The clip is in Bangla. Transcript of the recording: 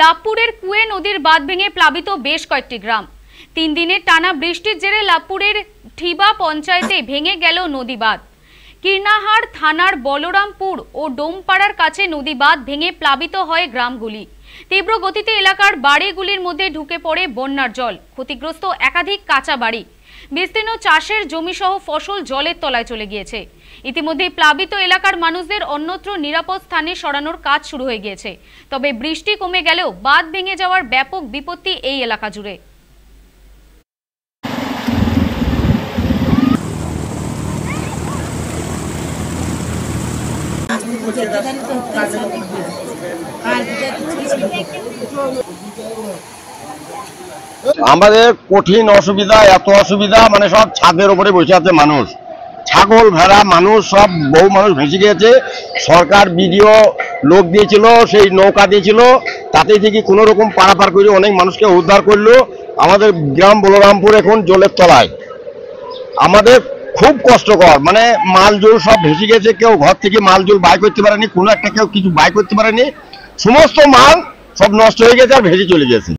লাভপুরের কুয়ে নদীর বাঁধ ভেঙে প্লাবিত বেশ কয়েকটি গ্রাম। 3 দিনের টানা বৃষ্টির জেরে লাভপুরের ঠিবা পঞ্চায়েতে ভেঙে গেল নদী বাঁধ। কীর্ণাহার থানার বলরামপুর ও ডোমপাড়ার কাছে নদী বাঁধ ভেঙে প্লাবিত হয় গ্রামগুলি। তীব্র গতিতে এলাকার বাড়িগুলির মধ্যে ঢুকে পড়ে বন্যার জল। ক্ষতিগ্রস্ত একাধিক কাঁচা বাড়ি, বিস্তীর্ণ চাষের জমি সহ ফসল জলের তলায় চলে গিয়েছে। ইতিমধ্যে প্লাবিত এলাকার মানুষদের অন্যত্র নিরাপদ স্থানে সরানোর কাজ শুরু হয়ে গিয়েছে। তবে বৃষ্টি কমে গেলেও বাঁধ ভেঙে যাওয়ার ব্যাপক বিপত্তি এই এলাকা জুড়ে। আমাদের কঠিন অসুবিধা, এত অসুবিধা মানে সব ছাদের উপরে বসে আছে মানুষ, ছাগল ভেড়া মানুষ সব, বহু মানুষ ভেসে গিয়েছে। সরকার বিডিও লোক দিয়েছিল, সেই নৌকা দিয়েছিল, তাতে থেকে কোনো রকম পারাপার করে অনেক মানুষকে উদ্ধার করলো। আমাদের গ্রাম বলরামপুর এখন জলের তলায়, আমাদের খুব কষ্টকর, মানে মালজুল সব ভেসে গেছে। কেউ ঘর থেকে মালজুল বাই করতে পারেনি, কোনো একটা কেউ কিছু বাই করতে পারেনি, সমস্ত মাল সব নষ্ট হয়ে গেছে আর ভেসে চলে গেছে।